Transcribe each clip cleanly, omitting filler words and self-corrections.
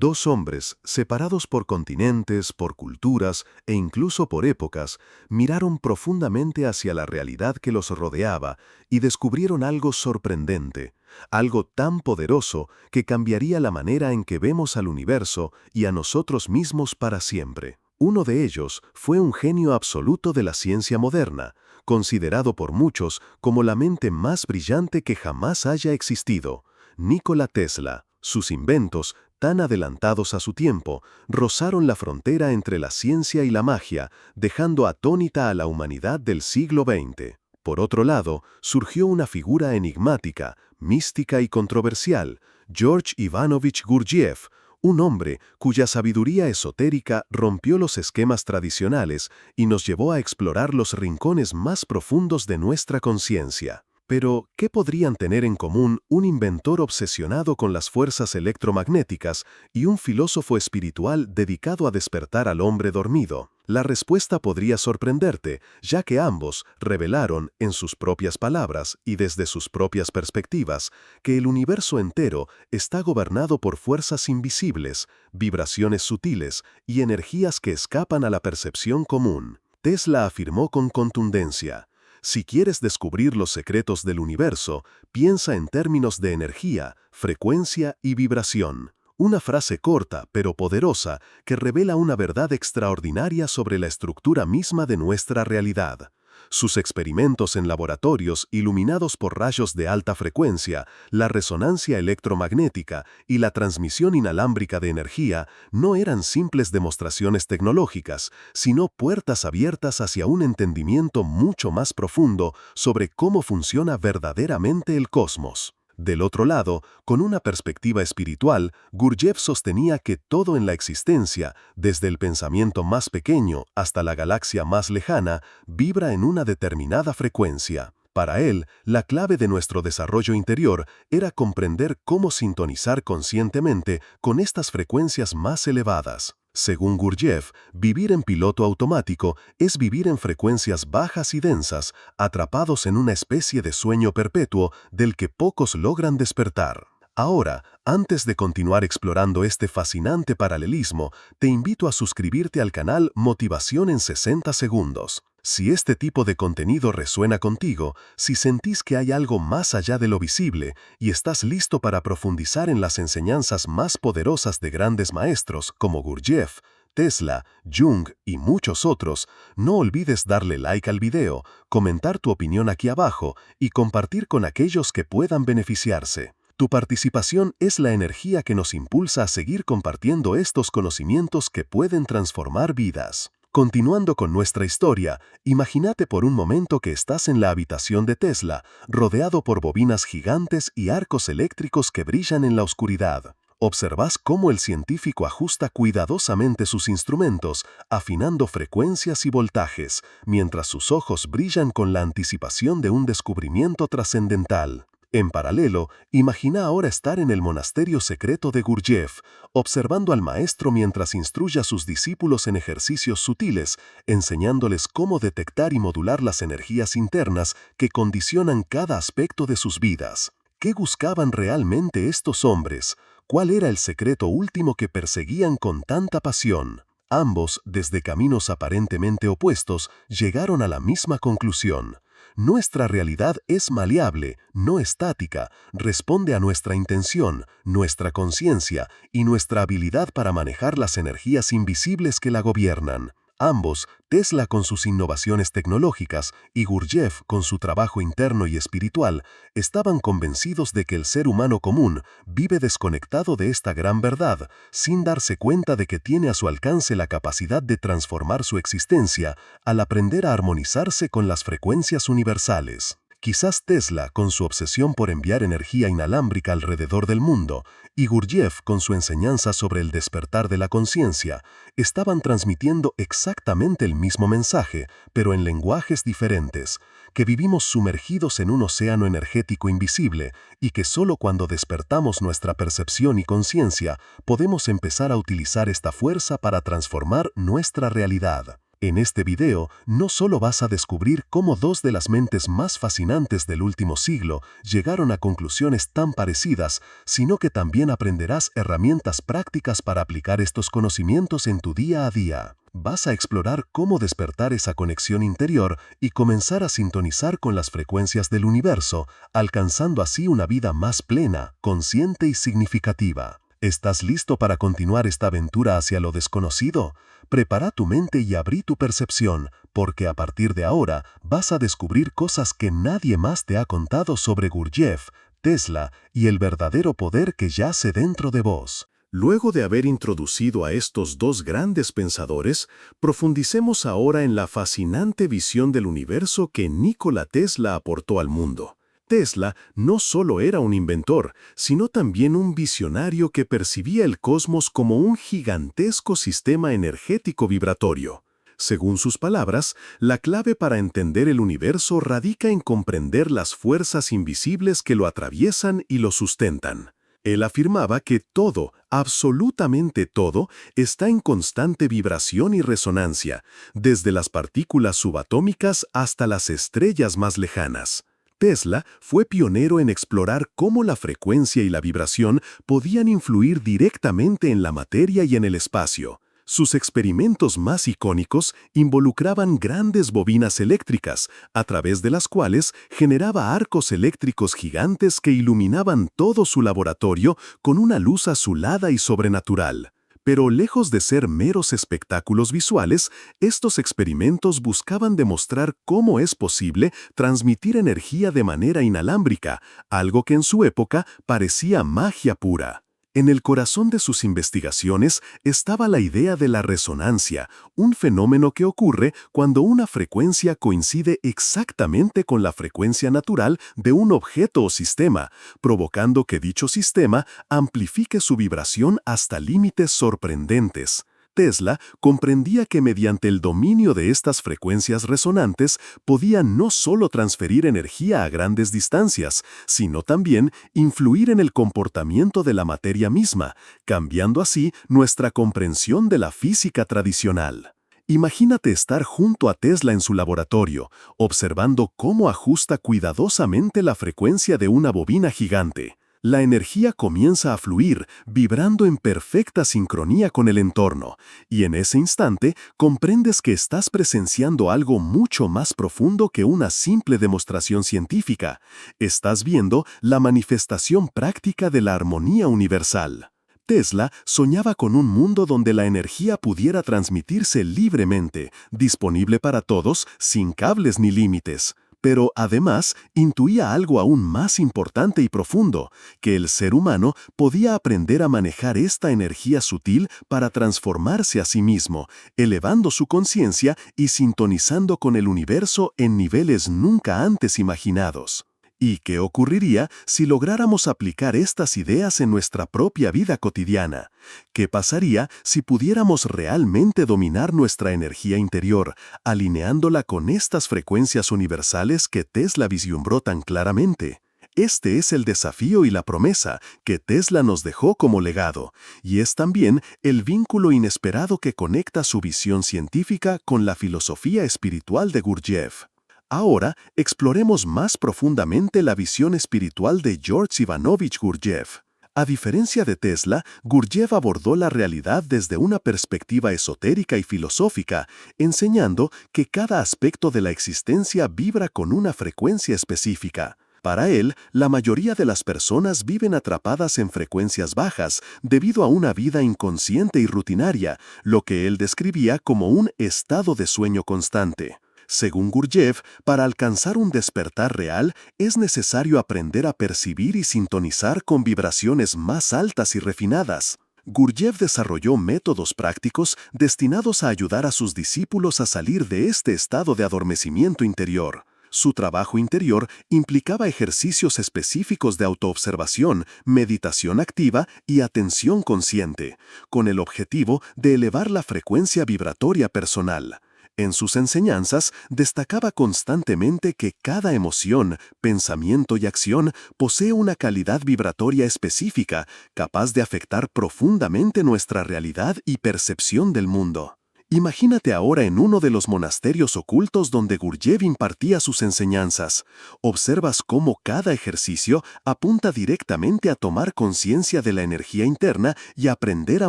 Dos hombres, separados por continentes, por culturas e incluso por épocas, miraron profundamente hacia la realidad que los rodeaba y descubrieron algo sorprendente, algo tan poderoso que cambiaría la manera en que vemos al universo y a nosotros mismos para siempre. Uno de ellos fue un genio absoluto de la ciencia moderna, considerado por muchos como la mente más brillante que jamás haya existido, Nikola Tesla. Sus inventos, tan adelantados a su tiempo, rozaron la frontera entre la ciencia y la magia, dejando atónita a la humanidad del siglo XX. Por otro lado, surgió una figura enigmática, mística y controversial, George Ivanovich Gurdjieff, un hombre cuya sabiduría esotérica rompió los esquemas tradicionales y nos llevó a explorar los rincones más profundos de nuestra conciencia. Pero, ¿qué podrían tener en común un inventor obsesionado con las fuerzas electromagnéticas y un filósofo espiritual dedicado a despertar al hombre dormido? La respuesta podría sorprenderte, ya que ambos revelaron, en sus propias palabras y desde sus propias perspectivas, que el universo entero está gobernado por fuerzas invisibles, vibraciones sutiles y energías que escapan a la percepción común. Tesla afirmó con contundencia: si quieres descubrir los secretos del universo, piensa en términos de energía, frecuencia y vibración. Una frase corta pero poderosa que revela una verdad extraordinaria sobre la estructura misma de nuestra realidad. Sus experimentos en laboratorios iluminados por rayos de alta frecuencia, la resonancia electromagnética y la transmisión inalámbrica de energía no eran simples demostraciones tecnológicas, sino puertas abiertas hacia un entendimiento mucho más profundo sobre cómo funciona verdaderamente el cosmos. Del otro lado, con una perspectiva espiritual, Gurdjieff sostenía que todo en la existencia, desde el pensamiento más pequeño hasta la galaxia más lejana, vibra en una determinada frecuencia. Para él, la clave de nuestro desarrollo interior era comprender cómo sintonizar conscientemente con estas frecuencias más elevadas. Según Gurdjieff, vivir en piloto automático es vivir en frecuencias bajas y densas, atrapados en una especie de sueño perpetuo del que pocos logran despertar. Ahora, antes de continuar explorando este fascinante paralelismo, te invito a suscribirte al canal Motivación en 60 segundos. Si este tipo de contenido resuena contigo, si sentís que hay algo más allá de lo visible y estás listo para profundizar en las enseñanzas más poderosas de grandes maestros como Gurdjieff, Tesla, Jung y muchos otros, no olvides darle like al video, comentar tu opinión aquí abajo y compartir con aquellos que puedan beneficiarse. Tu participación es la energía que nos impulsa a seguir compartiendo estos conocimientos que pueden transformar vidas. Continuando con nuestra historia, imagínate por un momento que estás en la habitación de Tesla, rodeado por bobinas gigantes y arcos eléctricos que brillan en la oscuridad. Observas cómo el científico ajusta cuidadosamente sus instrumentos, afinando frecuencias y voltajes, mientras sus ojos brillan con la anticipación de un descubrimiento trascendental. En paralelo, imagina ahora estar en el monasterio secreto de Gurdjieff, observando al maestro mientras instruye a sus discípulos en ejercicios sutiles, enseñándoles cómo detectar y modular las energías internas que condicionan cada aspecto de sus vidas. ¿Qué buscaban realmente estos hombres? ¿Cuál era el secreto último que perseguían con tanta pasión? Ambos, desde caminos aparentemente opuestos, llegaron a la misma conclusión. Nuestra realidad es maleable, no estática, responde a nuestra intención, nuestra conciencia y nuestra habilidad para manejar las energías invisibles que la gobiernan. Ambos, Tesla con sus innovaciones tecnológicas y Gurdjieff con su trabajo interno y espiritual, estaban convencidos de que el ser humano común vive desconectado de esta gran verdad, sin darse cuenta de que tiene a su alcance la capacidad de transformar su existencia al aprender a armonizarse con las frecuencias universales. Quizás Tesla, con su obsesión por enviar energía inalámbrica alrededor del mundo, y Gurdjieff, con su enseñanza sobre el despertar de la conciencia, estaban transmitiendo exactamente el mismo mensaje, pero en lenguajes diferentes, que vivimos sumergidos en un océano energético invisible y que solo cuando despertamos nuestra percepción y conciencia podemos empezar a utilizar esta fuerza para transformar nuestra realidad. En este video no solo vas a descubrir cómo dos de las mentes más fascinantes del último siglo llegaron a conclusiones tan parecidas, sino que también aprenderás herramientas prácticas para aplicar estos conocimientos en tu día a día. Vas a explorar cómo despertar esa conexión interior y comenzar a sintonizar con las frecuencias del universo, alcanzando así una vida más plena, consciente y significativa. ¿Estás listo para continuar esta aventura hacia lo desconocido? Prepara tu mente y abrí tu percepción, porque a partir de ahora vas a descubrir cosas que nadie más te ha contado sobre Gurdjieff, Tesla y el verdadero poder que yace dentro de vos. Luego de haber introducido a estos dos grandes pensadores, profundicemos ahora en la fascinante visión del universo que Nikola Tesla aportó al mundo. Tesla no solo era un inventor, sino también un visionario que percibía el cosmos como un gigantesco sistema energético vibratorio. Según sus palabras, la clave para entender el universo radica en comprender las fuerzas invisibles que lo atraviesan y lo sustentan. Él afirmaba que todo, absolutamente todo, está en constante vibración y resonancia, desde las partículas subatómicas hasta las estrellas más lejanas. Tesla fue pionero en explorar cómo la frecuencia y la vibración podían influir directamente en la materia y en el espacio. Sus experimentos más icónicos involucraban grandes bobinas eléctricas, a través de las cuales generaba arcos eléctricos gigantes que iluminaban todo su laboratorio con una luz azulada y sobrenatural. Pero lejos de ser meros espectáculos visuales, estos experimentos buscaban demostrar cómo es posible transmitir energía de manera inalámbrica, algo que en su época parecía magia pura. En el corazón de sus investigaciones estaba la idea de la resonancia, un fenómeno que ocurre cuando una frecuencia coincide exactamente con la frecuencia natural de un objeto o sistema, provocando que dicho sistema amplifique su vibración hasta límites sorprendentes. Tesla comprendía que mediante el dominio de estas frecuencias resonantes podía no solo transferir energía a grandes distancias, sino también influir en el comportamiento de la materia misma, cambiando así nuestra comprensión de la física tradicional. Imagínate estar junto a Tesla en su laboratorio, observando cómo ajusta cuidadosamente la frecuencia de una bobina gigante. La energía comienza a fluir, vibrando en perfecta sincronía con el entorno, y en ese instante comprendes que estás presenciando algo mucho más profundo que una simple demostración científica. Estás viendo la manifestación práctica de la armonía universal. Tesla soñaba con un mundo donde la energía pudiera transmitirse libremente, disponible para todos, sin cables ni límites. Pero además intuía algo aún más importante y profundo, que el ser humano podía aprender a manejar esta energía sutil para transformarse a sí mismo, elevando su conciencia y sintonizando con el universo en niveles nunca antes imaginados. ¿Y qué ocurriría si lográramos aplicar estas ideas en nuestra propia vida cotidiana? ¿Qué pasaría si pudiéramos realmente dominar nuestra energía interior, alineándola con estas frecuencias universales que Tesla vislumbró tan claramente? Este es el desafío y la promesa que Tesla nos dejó como legado, y es también el vínculo inesperado que conecta su visión científica con la filosofía espiritual de Gurdjieff. Ahora exploremos más profundamente la visión espiritual de George Ivanovich Gurdjieff. A diferencia de Tesla, Gurdjieff abordó la realidad desde una perspectiva esotérica y filosófica, enseñando que cada aspecto de la existencia vibra con una frecuencia específica. Para él, la mayoría de las personas viven atrapadas en frecuencias bajas debido a una vida inconsciente y rutinaria, lo que él describía como un estado de sueño constante. Según Gurdjieff, para alcanzar un despertar real es necesario aprender a percibir y sintonizar con vibraciones más altas y refinadas. Gurdjieff desarrolló métodos prácticos destinados a ayudar a sus discípulos a salir de este estado de adormecimiento interior. Su trabajo interior implicaba ejercicios específicos de autoobservación, meditación activa y atención consciente, con el objetivo de elevar la frecuencia vibratoria personal. En sus enseñanzas destacaba constantemente que cada emoción, pensamiento y acción posee una calidad vibratoria específica, capaz de afectar profundamente nuestra realidad y percepción del mundo. Imagínate ahora en uno de los monasterios ocultos donde Gurdjieff impartía sus enseñanzas. Observas cómo cada ejercicio apunta directamente a tomar conciencia de la energía interna y aprender a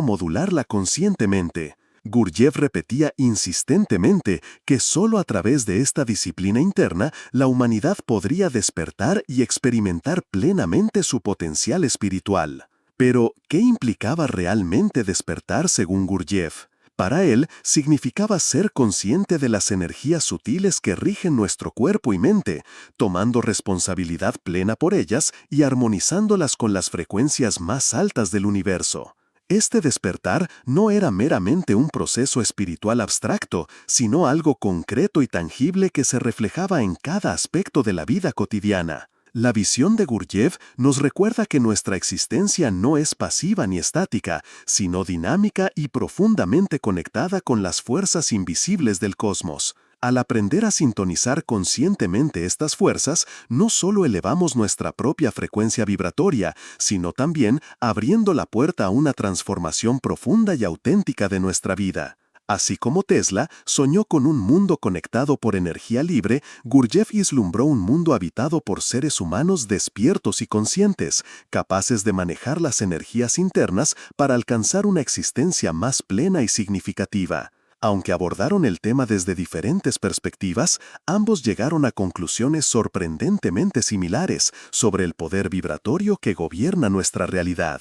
modularla conscientemente. Gurdjieff repetía insistentemente que solo a través de esta disciplina interna la humanidad podría despertar y experimentar plenamente su potencial espiritual. Pero, ¿qué implicaba realmente despertar según Gurdjieff? Para él, significaba ser consciente de las energías sutiles que rigen nuestro cuerpo y mente, tomando responsabilidad plena por ellas y armonizándolas con las frecuencias más altas del universo. Este despertar no era meramente un proceso espiritual abstracto, sino algo concreto y tangible que se reflejaba en cada aspecto de la vida cotidiana. La visión de Gurdjieff nos recuerda que nuestra existencia no es pasiva ni estática, sino dinámica y profundamente conectada con las fuerzas invisibles del cosmos. Al aprender a sintonizar conscientemente estas fuerzas, no solo elevamos nuestra propia frecuencia vibratoria, sino también abriendo la puerta a una transformación profunda y auténtica de nuestra vida. Así como Tesla soñó con un mundo conectado por energía libre, Gurdjieff vislumbró un mundo habitado por seres humanos despiertos y conscientes, capaces de manejar las energías internas para alcanzar una existencia más plena y significativa. Aunque abordaron el tema desde diferentes perspectivas, ambos llegaron a conclusiones sorprendentemente similares sobre el poder vibratorio que gobierna nuestra realidad.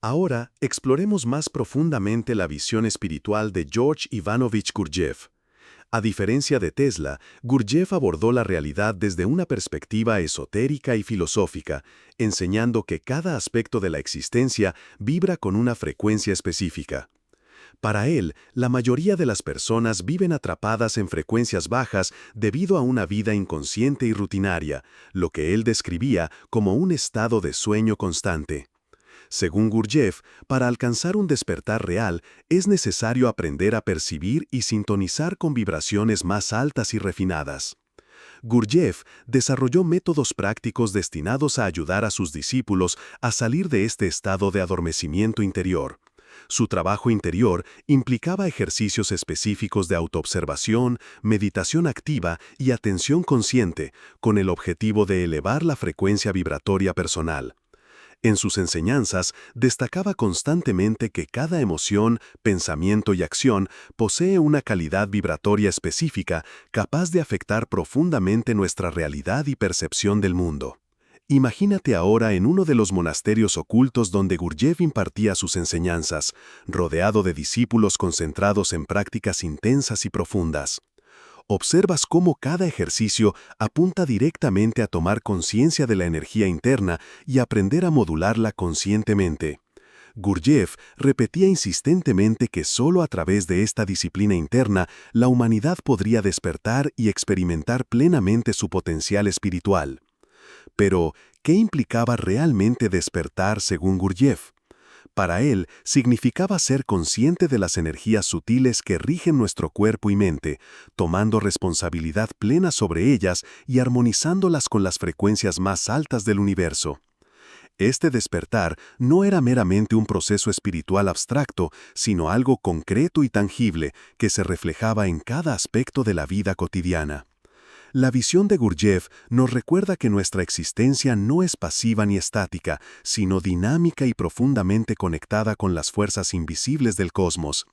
Ahora, exploremos más profundamente la visión espiritual de George Ivanovich Gurdjieff. A diferencia de Tesla, Gurdjieff abordó la realidad desde una perspectiva esotérica y filosófica, enseñando que cada aspecto de la existencia vibra con una frecuencia específica. Para él, la mayoría de las personas viven atrapadas en frecuencias bajas debido a una vida inconsciente y rutinaria, lo que él describía como un estado de sueño constante. Según Gurdjieff, para alcanzar un despertar real, es necesario aprender a percibir y sintonizar con vibraciones más altas y refinadas. Gurdjieff desarrolló métodos prácticos destinados a ayudar a sus discípulos a salir de este estado de adormecimiento interior. Su trabajo interior implicaba ejercicios específicos de autoobservación, meditación activa y atención consciente, con el objetivo de elevar la frecuencia vibratoria personal. En sus enseñanzas, destacaba constantemente que cada emoción, pensamiento y acción posee una calidad vibratoria específica capaz de afectar profundamente nuestra realidad y percepción del mundo. Imagínate ahora en uno de los monasterios ocultos donde Gurdjieff impartía sus enseñanzas, rodeado de discípulos concentrados en prácticas intensas y profundas. Observas cómo cada ejercicio apunta directamente a tomar conciencia de la energía interna y aprender a modularla conscientemente. Gurdjieff repetía insistentemente que solo a través de esta disciplina interna la humanidad podría despertar y experimentar plenamente su potencial espiritual. Pero, ¿qué implicaba realmente despertar según Gurdjieff? Para él, significaba ser consciente de las energías sutiles que rigen nuestro cuerpo y mente, tomando responsabilidad plena sobre ellas y armonizándolas con las frecuencias más altas del universo. Este despertar no era meramente un proceso espiritual abstracto, sino algo concreto y tangible que se reflejaba en cada aspecto de la vida cotidiana. La visión de Gurdjieff nos recuerda que nuestra existencia no es pasiva ni estática, sino dinámica y profundamente conectada con las fuerzas invisibles del cosmos.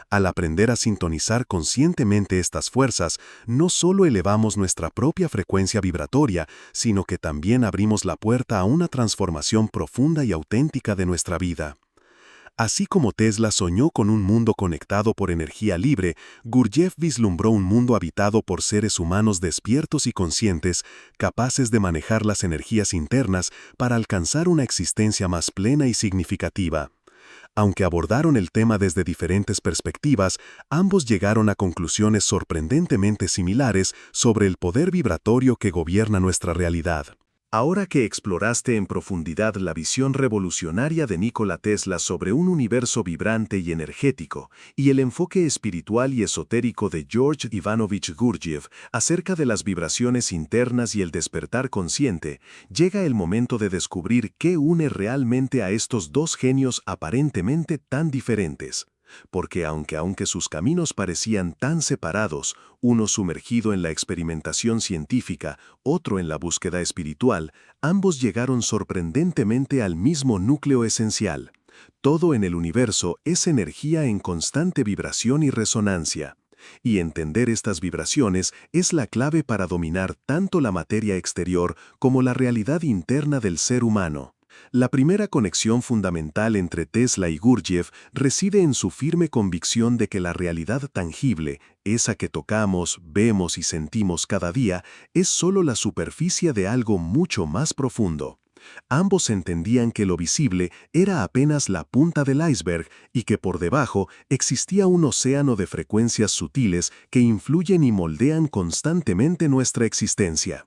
Al aprender a sintonizar conscientemente estas fuerzas, no solo elevamos nuestra propia frecuencia vibratoria, sino que también abrimos la puerta a una transformación profunda y auténtica de nuestra vida. Así como Tesla soñó con un mundo conectado por energía libre, Gurdjieff vislumbró un mundo habitado por seres humanos despiertos y conscientes, capaces de manejar las energías internas para alcanzar una existencia más plena y significativa. Aunque abordaron el tema desde diferentes perspectivas, ambos llegaron a conclusiones sorprendentemente similares sobre el poder vibratorio que gobierna nuestra realidad. Ahora que exploraste en profundidad la visión revolucionaria de Nikola Tesla sobre un universo vibrante y energético, y el enfoque espiritual y esotérico de George Ivanovich Gurdjieff acerca de las vibraciones internas y el despertar consciente, llega el momento de descubrir qué une realmente a estos dos genios aparentemente tan diferentes. porque aunque sus caminos parecían tan separados, uno sumergido en la experimentación científica, otro en la búsqueda espiritual, ambos llegaron sorprendentemente al mismo núcleo esencial. Todo en el universo es energía en constante vibración y resonancia. Y entender estas vibraciones es la clave para dominar tanto la materia exterior como la realidad interna del ser humano. La primera conexión fundamental entre Tesla y Gurdjieff reside en su firme convicción de que la realidad tangible, esa que tocamos, vemos y sentimos cada día, es solo la superficie de algo mucho más profundo. Ambos entendían que lo visible era apenas la punta del iceberg y que por debajo existía un océano de frecuencias sutiles que influyen y moldean constantemente nuestra existencia.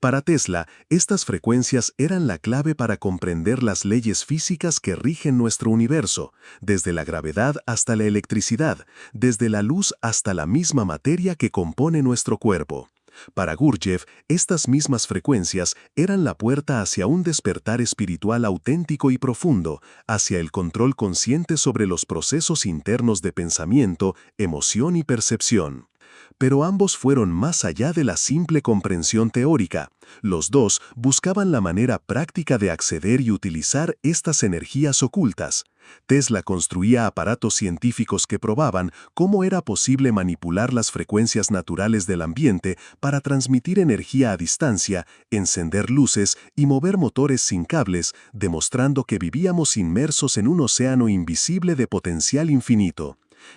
Para Tesla, estas frecuencias eran la clave para comprender las leyes físicas que rigen nuestro universo, desde la gravedad hasta la electricidad, desde la luz hasta la misma materia que compone nuestro cuerpo. Para Gurdjieff, estas mismas frecuencias eran la puerta hacia un despertar espiritual auténtico y profundo, hacia el control consciente sobre los procesos internos de pensamiento, emoción y percepción. Pero ambos fueron más allá de la simple comprensión teórica. Los dos buscaban la manera práctica de acceder y utilizar estas energías ocultas. Tesla construía aparatos científicos que probaban cómo era posible manipular las frecuencias naturales del ambiente para transmitir energía a distancia, encender luces y mover motores sin cables, demostrando que vivíamos inmersos en un océano invisible de potencial infinito.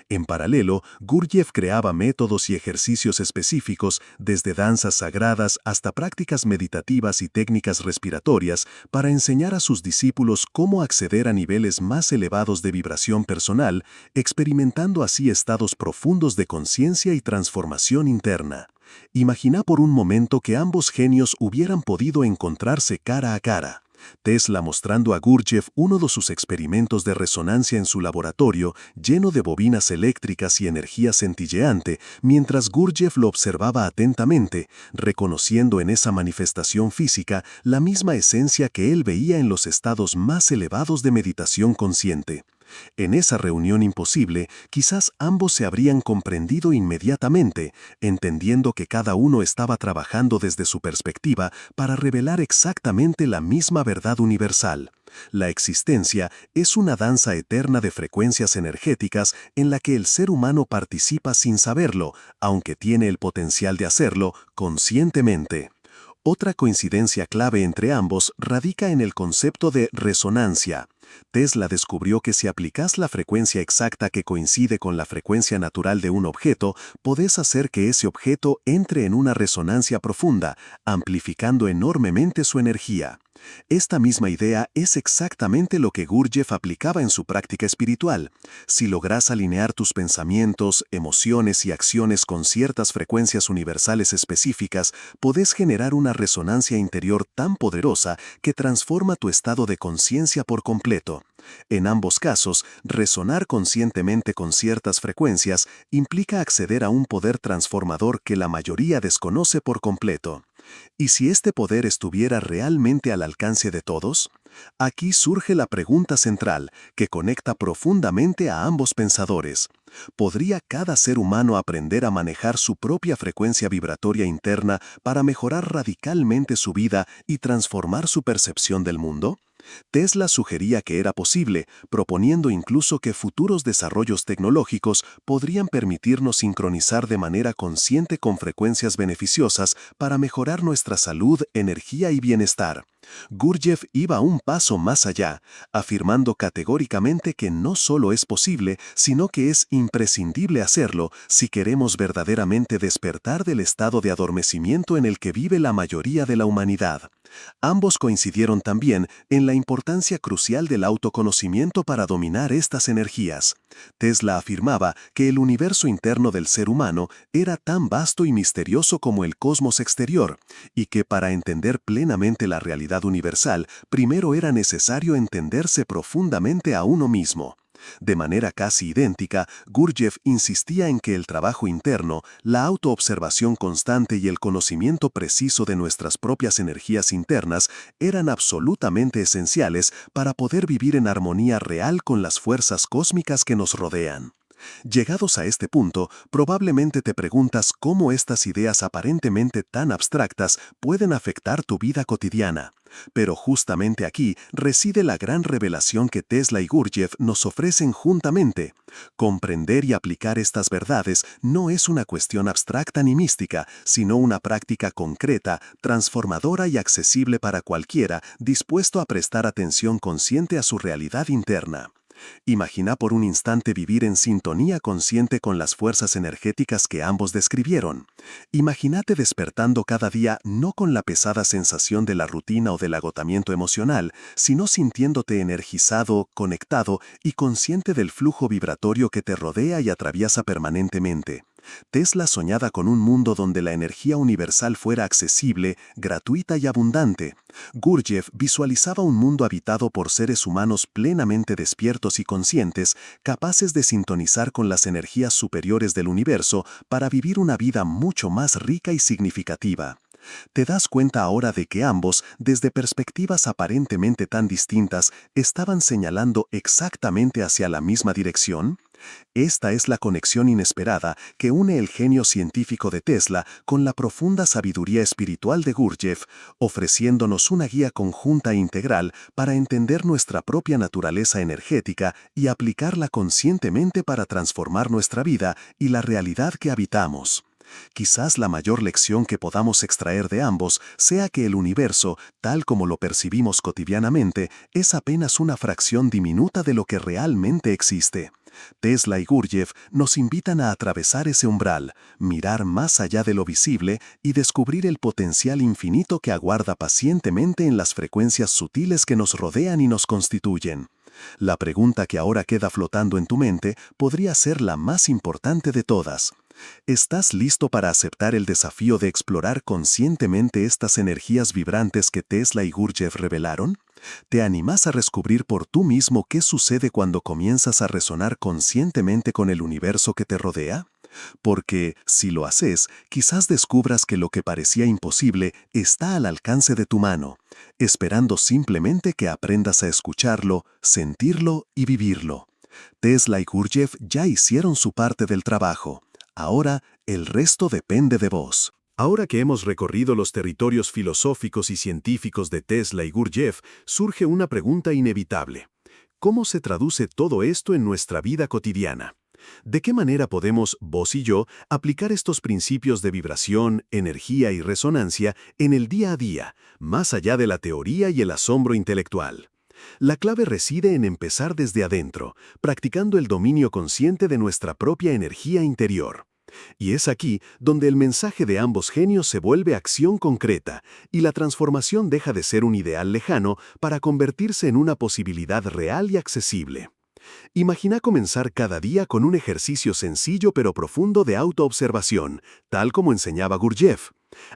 En paralelo, Gurdjieff creaba métodos y ejercicios específicos, desde danzas sagradas hasta prácticas meditativas y técnicas respiratorias, para enseñar a sus discípulos cómo acceder a niveles más elevados de vibración personal, experimentando así estados profundos de conciencia y transformación interna. Imagina por un momento que ambos genios hubieran podido encontrarse cara a cara. Tesla mostrando a Gurdjieff uno de sus experimentos de resonancia en su laboratorio, lleno de bobinas eléctricas y energía centelleante, mientras Gurdjieff lo observaba atentamente, reconociendo en esa manifestación física la misma esencia que él veía en los estados más elevados de meditación consciente. En esa reunión imposible, quizás ambos se habrían comprendido inmediatamente, entendiendo que cada uno estaba trabajando desde su perspectiva para revelar exactamente la misma verdad universal. La existencia es una danza eterna de frecuencias energéticas en la que el ser humano participa sin saberlo, aunque tiene el potencial de hacerlo conscientemente. Otra coincidencia clave entre ambos radica en el concepto de resonancia. Tesla descubrió que si aplicas la frecuencia exacta que coincide con la frecuencia natural de un objeto, podés hacer que ese objeto entre en una resonancia profunda, amplificando enormemente su energía. Esta misma idea es exactamente lo que Gurdjieff aplicaba en su práctica espiritual. Si logras alinear tus pensamientos, emociones y acciones con ciertas frecuencias universales específicas, podés generar una resonancia interior tan poderosa que transforma tu estado de conciencia por completo. En ambos casos, resonar conscientemente con ciertas frecuencias implica acceder a un poder transformador que la mayoría desconoce por completo. ¿Y si este poder estuviera realmente al alcance de todos? Aquí surge la pregunta central, que conecta profundamente a ambos pensadores. ¿Podría cada ser humano aprender a manejar su propia frecuencia vibratoria interna para mejorar radicalmente su vida y transformar su percepción del mundo? Tesla sugería que era posible, proponiendo incluso que futuros desarrollos tecnológicos podrían permitirnos sincronizar de manera consciente con frecuencias beneficiosas para mejorar nuestra salud, energía y bienestar. Gurdjieff iba un paso más allá, afirmando categóricamente que no solo es posible, sino que es imprescindible hacerlo si queremos verdaderamente despertar del estado de adormecimiento en el que vive la mayoría de la humanidad. Ambos coincidieron también en la importancia crucial del autoconocimiento para dominar estas energías. Tesla afirmaba que el universo interno del ser humano era tan vasto y misterioso como el cosmos exterior, y que para entender plenamente la realidad universal, primero era necesario entenderse profundamente a uno mismo. De manera casi idéntica, Gurdjieff insistía en que el trabajo interno, la autoobservación constante y el conocimiento preciso de nuestras propias energías internas eran absolutamente esenciales para poder vivir en armonía real con las fuerzas cósmicas que nos rodean. Llegados a este punto, probablemente te preguntas cómo estas ideas aparentemente tan abstractas pueden afectar tu vida cotidiana. Pero justamente aquí reside la gran revelación que Tesla y Gurdjieff nos ofrecen juntamente. Comprender y aplicar estas verdades no es una cuestión abstracta ni mística, sino una práctica concreta, transformadora y accesible para cualquiera dispuesto a prestar atención consciente a su realidad interna. Imagina por un instante vivir en sintonía consciente con las fuerzas energéticas que ambos describieron. Imagínate despertando cada día no con la pesada sensación de la rutina o del agotamiento emocional, sino sintiéndote energizado, conectado y consciente del flujo vibratorio que te rodea y atraviesa permanentemente. Tesla soñaba con un mundo donde la energía universal fuera accesible, gratuita y abundante. Gurdjieff visualizaba un mundo habitado por seres humanos plenamente despiertos y conscientes, capaces de sintonizar con las energías superiores del universo para vivir una vida mucho más rica y significativa. ¿Te das cuenta ahora de que ambos, desde perspectivas aparentemente tan distintas, estaban señalando exactamente hacia la misma dirección? Esta es la conexión inesperada que une el genio científico de Tesla con la profunda sabiduría espiritual de Gurdjieff, ofreciéndonos una guía conjunta e integral para entender nuestra propia naturaleza energética y aplicarla conscientemente para transformar nuestra vida y la realidad que habitamos. Quizás la mayor lección que podamos extraer de ambos sea que el universo, tal como lo percibimos cotidianamente, es apenas una fracción diminuta de lo que realmente existe. Tesla y Gurdjieff nos invitan a atravesar ese umbral, mirar más allá de lo visible y descubrir el potencial infinito que aguarda pacientemente en las frecuencias sutiles que nos rodean y nos constituyen. La pregunta que ahora queda flotando en tu mente podría ser la más importante de todas. ¿Estás listo para aceptar el desafío de explorar conscientemente estas energías vibrantes que Tesla y Gurdjieff revelaron? ¿Te animas a descubrir por tú mismo qué sucede cuando comienzas a resonar conscientemente con el universo que te rodea? Porque, si lo haces, quizás descubras que lo que parecía imposible está al alcance de tu mano, esperando simplemente que aprendas a escucharlo, sentirlo y vivirlo. Tesla y Gurdjieff ya hicieron su parte del trabajo. Ahora, el resto depende de vos. Ahora que hemos recorrido los territorios filosóficos y científicos de Tesla y Gurdjieff, surge una pregunta inevitable. ¿Cómo se traduce todo esto en nuestra vida cotidiana? ¿De qué manera podemos, vos y yo, aplicar estos principios de vibración, energía y resonancia en el día a día, más allá de la teoría y el asombro intelectual? La clave reside en empezar desde adentro, practicando el dominio consciente de nuestra propia energía interior. Y es aquí donde el mensaje de ambos genios se vuelve acción concreta y la transformación deja de ser un ideal lejano para convertirse en una posibilidad real y accesible. Imagina comenzar cada día con un ejercicio sencillo pero profundo de autoobservación, tal como enseñaba Gurdjieff.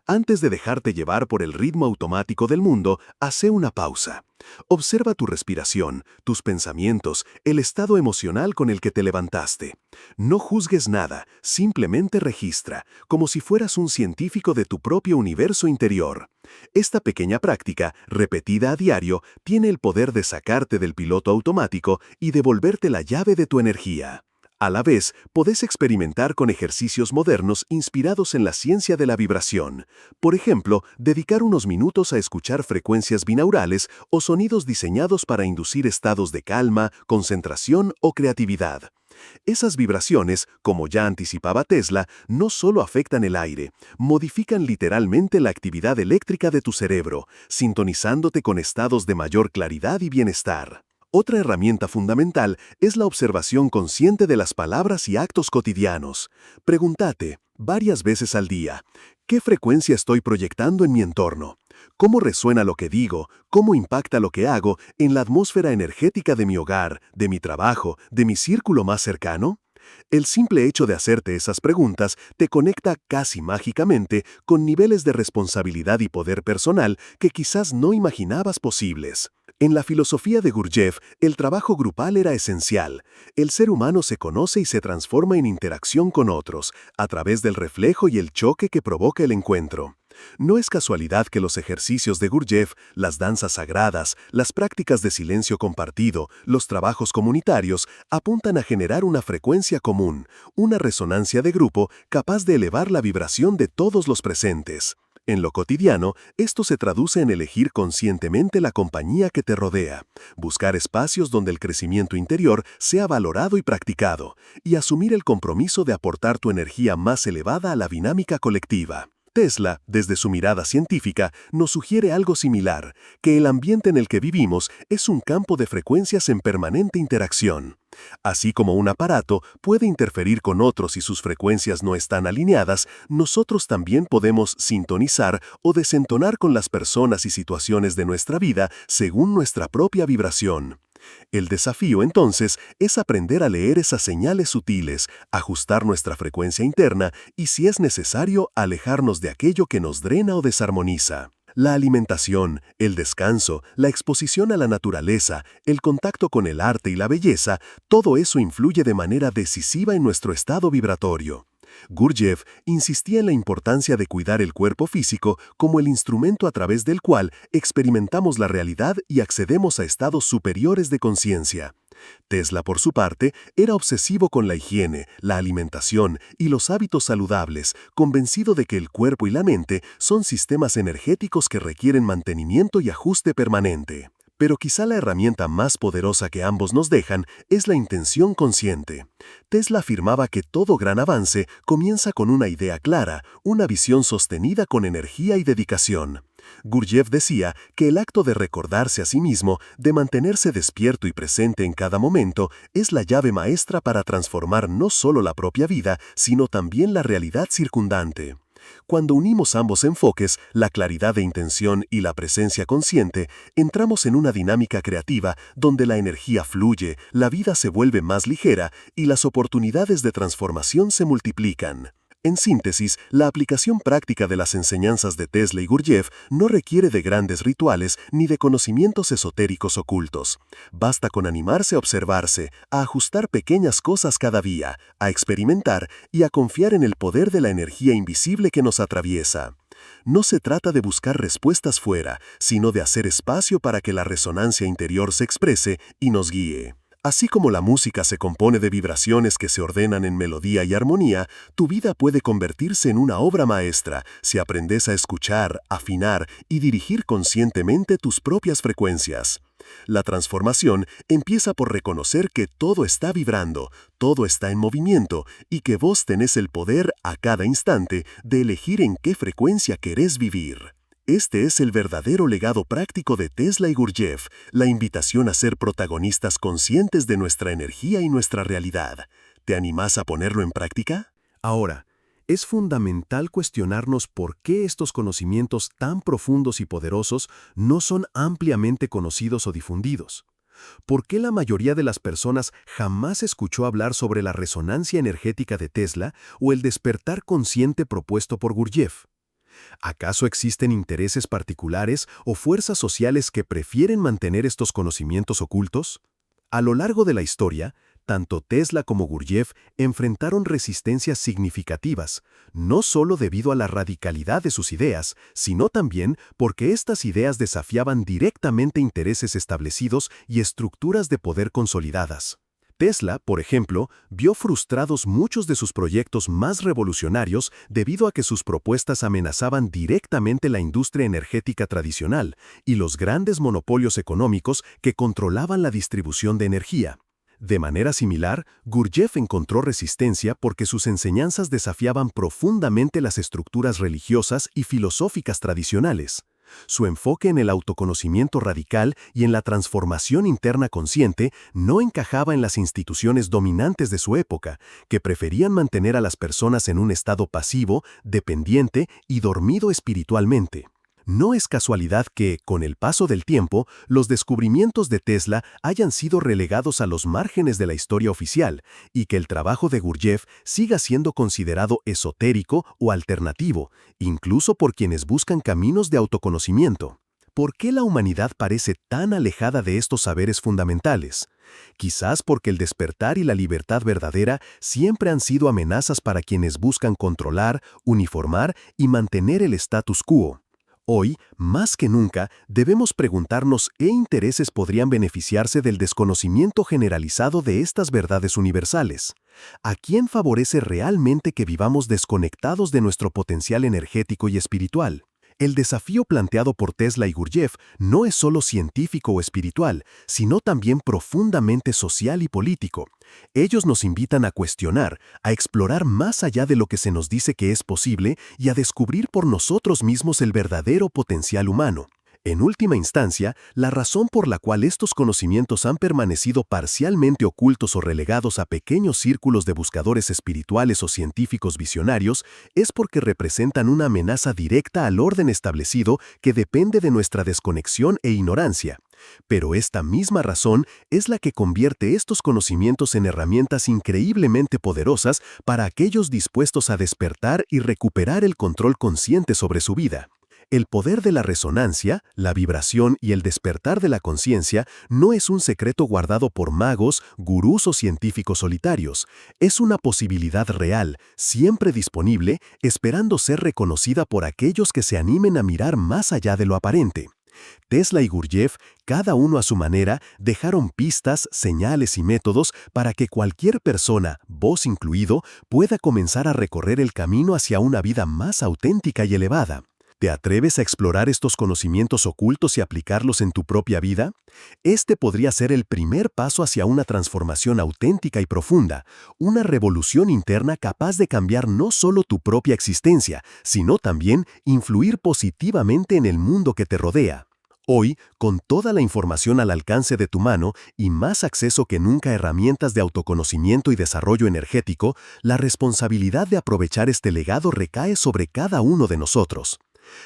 Antes de dejarte llevar por el ritmo automático del mundo, hace una pausa. Observa tu respiración, tus pensamientos, el estado emocional con el que te levantaste. No juzgues nada, simplemente registra, como si fueras un científico de tu propio universo interior. Esta pequeña práctica, repetida a diario, tiene el poder de sacarte del piloto automático y devolverte la llave de tu energía. A la vez, podés experimentar con ejercicios modernos inspirados en la ciencia de la vibración. Por ejemplo, dedicar unos minutos a escuchar frecuencias binaurales o sonidos diseñados para inducir estados de calma, concentración o creatividad. Esas vibraciones, como ya anticipaba Tesla, no solo afectan el aire, modifican literalmente la actividad eléctrica de tu cerebro, sintonizándote con estados de mayor claridad y bienestar. Otra herramienta fundamental es la observación consciente de las palabras y actos cotidianos. Pregúntate, varias veces al día, ¿qué frecuencia estoy proyectando en mi entorno? ¿Cómo resuena lo que digo? ¿Cómo impacta lo que hago en la atmósfera energética de mi hogar, de mi trabajo, de mi círculo más cercano? El simple hecho de hacerte esas preguntas te conecta casi mágicamente con niveles de responsabilidad y poder personal que quizás no imaginabas posibles. En la filosofía de Gurdjieff, el trabajo grupal era esencial. El ser humano se conoce y se transforma en interacción con otros, a través del reflejo y el choque que provoca el encuentro. No es casualidad que los ejercicios de Gurdjieff, las danzas sagradas, las prácticas de silencio compartido, los trabajos comunitarios, apuntan a generar una frecuencia común, una resonancia de grupo capaz de elevar la vibración de todos los presentes. En lo cotidiano, esto se traduce en elegir conscientemente la compañía que te rodea, buscar espacios donde el crecimiento interior sea valorado y practicado, y asumir el compromiso de aportar tu energía más elevada a la dinámica colectiva. Tesla, desde su mirada científica, nos sugiere algo similar, que el ambiente en el que vivimos es un campo de frecuencias en permanente interacción. Así como un aparato puede interferir con otros si sus frecuencias no están alineadas, nosotros también podemos sintonizar o desentonar con las personas y situaciones de nuestra vida según nuestra propia vibración. El desafío, entonces, es aprender a leer esas señales sutiles, ajustar nuestra frecuencia interna y, si es necesario, alejarnos de aquello que nos drena o desarmoniza. La alimentación, el descanso, la exposición a la naturaleza, el contacto con el arte y la belleza, todo eso influye de manera decisiva en nuestro estado vibratorio. Gurdjieff insistía en la importancia de cuidar el cuerpo físico como el instrumento a través del cual experimentamos la realidad y accedemos a estados superiores de conciencia. Tesla, por su parte, era obsesivo con la higiene, la alimentación y los hábitos saludables, convencido de que el cuerpo y la mente son sistemas energéticos que requieren mantenimiento y ajuste permanente. Pero quizá la herramienta más poderosa que ambos nos dejan es la intención consciente. Tesla afirmaba que todo gran avance comienza con una idea clara, una visión sostenida con energía y dedicación. Gurdjieff decía que el acto de recordarse a sí mismo, de mantenerse despierto y presente en cada momento, es la llave maestra para transformar no solo la propia vida, sino también la realidad circundante. Cuando unimos ambos enfoques, la claridad de intención y la presencia consciente, entramos en una dinámica creativa donde la energía fluye, la vida se vuelve más ligera y las oportunidades de transformación se multiplican. En síntesis, la aplicación práctica de las enseñanzas de Tesla y Gurdjieff no requiere de grandes rituales ni de conocimientos esotéricos ocultos. Basta con animarse a observarse, a ajustar pequeñas cosas cada día, a experimentar y a confiar en el poder de la energía invisible que nos atraviesa. No se trata de buscar respuestas fuera, sino de hacer espacio para que la resonancia interior se exprese y nos guíe. Así como la música se compone de vibraciones que se ordenan en melodía y armonía, tu vida puede convertirse en una obra maestra si aprendes a escuchar, afinar y dirigir conscientemente tus propias frecuencias. La transformación empieza por reconocer que todo está vibrando, todo está en movimiento y que vos tenés el poder a cada instante de elegir en qué frecuencia querés vivir. Este es el verdadero legado práctico de Tesla y Gurdjieff, la invitación a ser protagonistas conscientes de nuestra energía y nuestra realidad. ¿Te animás a ponerlo en práctica? Ahora, es fundamental cuestionarnos por qué estos conocimientos tan profundos y poderosos no son ampliamente conocidos o difundidos. ¿Por qué la mayoría de las personas jamás escuchó hablar sobre la resonancia energética de Tesla o el despertar consciente propuesto por Gurdjieff? ¿Acaso existen intereses particulares o fuerzas sociales que prefieren mantener estos conocimientos ocultos? A lo largo de la historia, tanto Tesla como Gurdjieff enfrentaron resistencias significativas, no solo debido a la radicalidad de sus ideas, sino también porque estas ideas desafiaban directamente intereses establecidos y estructuras de poder consolidadas. Tesla, por ejemplo, vio frustrados muchos de sus proyectos más revolucionarios debido a que sus propuestas amenazaban directamente la industria energética tradicional y los grandes monopolios económicos que controlaban la distribución de energía. De manera similar, Gurdjieff encontró resistencia porque sus enseñanzas desafiaban profundamente las estructuras religiosas y filosóficas tradicionales. Su enfoque en el autoconocimiento radical y en la transformación interna consciente no encajaba en las instituciones dominantes de su época, que preferían mantener a las personas en un estado pasivo, dependiente y dormido espiritualmente. No es casualidad que, con el paso del tiempo, los descubrimientos de Tesla hayan sido relegados a los márgenes de la historia oficial y que el trabajo de Gurdjieff siga siendo considerado esotérico o alternativo, incluso por quienes buscan caminos de autoconocimiento. ¿por qué la humanidad parece tan alejada de estos saberes fundamentales? Quizás porque el despertar y la libertad verdadera siempre han sido amenazas para quienes buscan controlar, uniformar y mantener el status quo. Hoy, más que nunca, debemos preguntarnos qué intereses podrían beneficiarse del desconocimiento generalizado de estas verdades universales. ¿A quién favorece realmente que vivamos desconectados de nuestro potencial energético y espiritual? El desafío planteado por Tesla y Gurdjieff no es solo científico o espiritual, sino también profundamente social y político. Ellos nos invitan a cuestionar, a explorar más allá de lo que se nos dice que es posible y a descubrir por nosotros mismos el verdadero potencial humano. En última instancia, la razón por la cual estos conocimientos han permanecido parcialmente ocultos o relegados a pequeños círculos de buscadores espirituales o científicos visionarios es porque representan una amenaza directa al orden establecido que depende de nuestra desconexión e ignorancia. Pero esta misma razón es la que convierte estos conocimientos en herramientas increíblemente poderosas para aquellos dispuestos a despertar y recuperar el control consciente sobre su vida. El poder de la resonancia, la vibración y el despertar de la conciencia no es un secreto guardado por magos, gurús o científicos solitarios. Es una posibilidad real, siempre disponible, esperando ser reconocida por aquellos que se animen a mirar más allá de lo aparente. Tesla y Gurdjieff, cada uno a su manera, dejaron pistas, señales y métodos para que cualquier persona, vos incluido, pueda comenzar a recorrer el camino hacia una vida más auténtica y elevada. ¿Te atreves a explorar estos conocimientos ocultos y aplicarlos en tu propia vida? Este podría ser el primer paso hacia una transformación auténtica y profunda, una revolución interna capaz de cambiar no solo tu propia existencia, sino también influir positivamente en el mundo que te rodea. Hoy, con toda la información al alcance de tu mano y más acceso que nunca a herramientas de autoconocimiento y desarrollo energético, la responsabilidad de aprovechar este legado recae sobre cada uno de nosotros.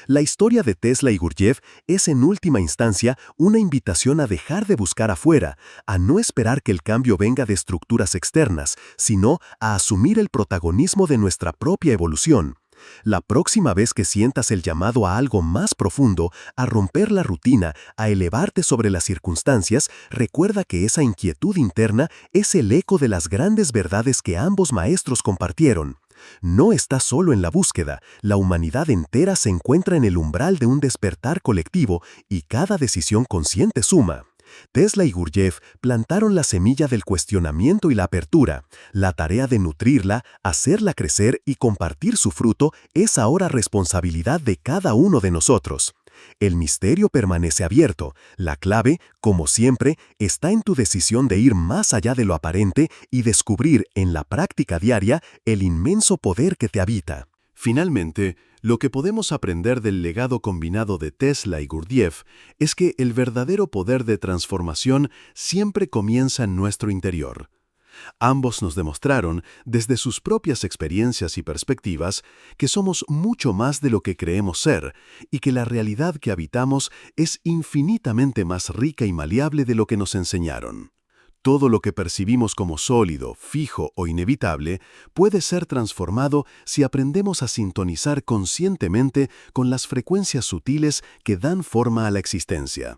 La historia de Tesla y Gurdjieff es en última instancia una invitación a dejar de buscar afuera, a no esperar que el cambio venga de estructuras externas, sino a asumir el protagonismo de nuestra propia evolución. La próxima vez que sientas el llamado a algo más profundo, a romper la rutina, a elevarte sobre las circunstancias, recuerda que esa inquietud interna es el eco de las grandes verdades que ambos maestros compartieron. No estás solo en la búsqueda, la humanidad entera se encuentra en el umbral de un despertar colectivo y cada decisión consciente suma. Tesla y Gurdjieff plantaron la semilla del cuestionamiento y la apertura. La tarea de nutrirla, hacerla crecer y compartir su fruto es ahora responsabilidad de cada uno de nosotros. El misterio permanece abierto. La clave, como siempre, está en tu decisión de ir más allá de lo aparente y descubrir en la práctica diaria el inmenso poder que te habita. Finalmente, lo que podemos aprender del legado combinado de Tesla y Gurdjieff es que el verdadero poder de transformación siempre comienza en nuestro interior. Ambos nos demostraron, desde sus propias experiencias y perspectivas, que somos mucho más de lo que creemos ser y que la realidad que habitamos es infinitamente más rica y maleable de lo que nos enseñaron. Todo lo que percibimos como sólido, fijo o inevitable puede ser transformado si aprendemos a sintonizar conscientemente con las frecuencias sutiles que dan forma a la existencia.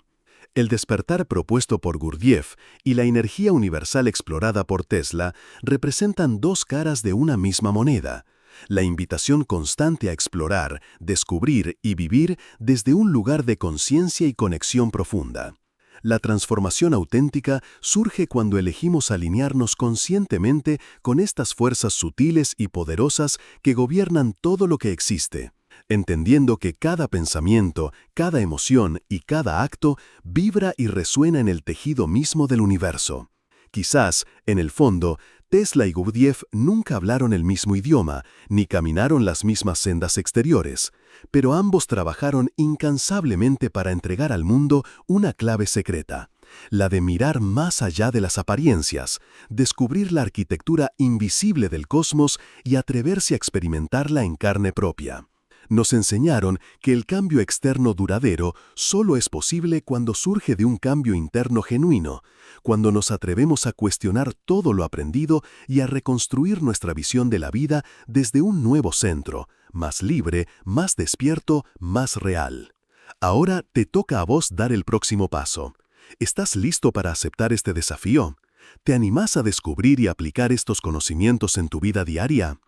El despertar propuesto por Gurdjieff y la energía universal explorada por Tesla representan dos caras de una misma moneda. La invitación constante a explorar, descubrir y vivir desde un lugar de conciencia y conexión profunda. La transformación auténtica surge cuando elegimos alinearnos conscientemente con estas fuerzas sutiles y poderosas que gobiernan todo lo que existe, entendiendo que cada pensamiento, cada emoción y cada acto vibra y resuena en el tejido mismo del universo. Quizás, en el fondo, Tesla y Gurdjieff nunca hablaron el mismo idioma, ni caminaron las mismas sendas exteriores, pero ambos trabajaron incansablemente para entregar al mundo una clave secreta, la de mirar más allá de las apariencias, descubrir la arquitectura invisible del cosmos y atreverse a experimentarla en carne propia. Nos enseñaron que el cambio externo duradero solo es posible cuando surge de un cambio interno genuino, cuando nos atrevemos a cuestionar todo lo aprendido y a reconstruir nuestra visión de la vida desde un nuevo centro, más libre, más despierto, más real. Ahora te toca a vos dar el próximo paso. ¿Estás listo para aceptar este desafío? ¿Te animás a descubrir y aplicar estos conocimientos en tu vida diaria?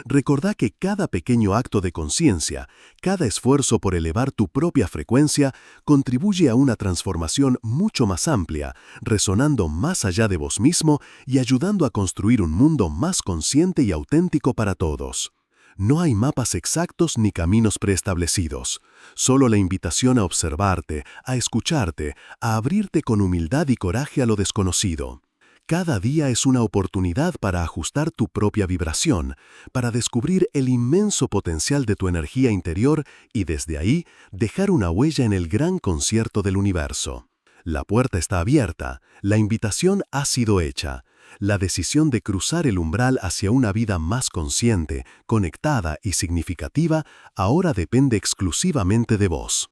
Recordá que cada pequeño acto de conciencia, cada esfuerzo por elevar tu propia frecuencia, contribuye a una transformación mucho más amplia, resonando más allá de vos mismo y ayudando a construir un mundo más consciente y auténtico para todos. No hay mapas exactos ni caminos preestablecidos, solo la invitación a observarte, a escucharte, a abrirte con humildad y coraje a lo desconocido. Cada día es una oportunidad para ajustar tu propia vibración, para descubrir el inmenso potencial de tu energía interior y desde ahí dejar una huella en el gran concierto del universo. La puerta está abierta, la invitación ha sido hecha. La decisión de cruzar el umbral hacia una vida más consciente, conectada y significativa ahora depende exclusivamente de vos.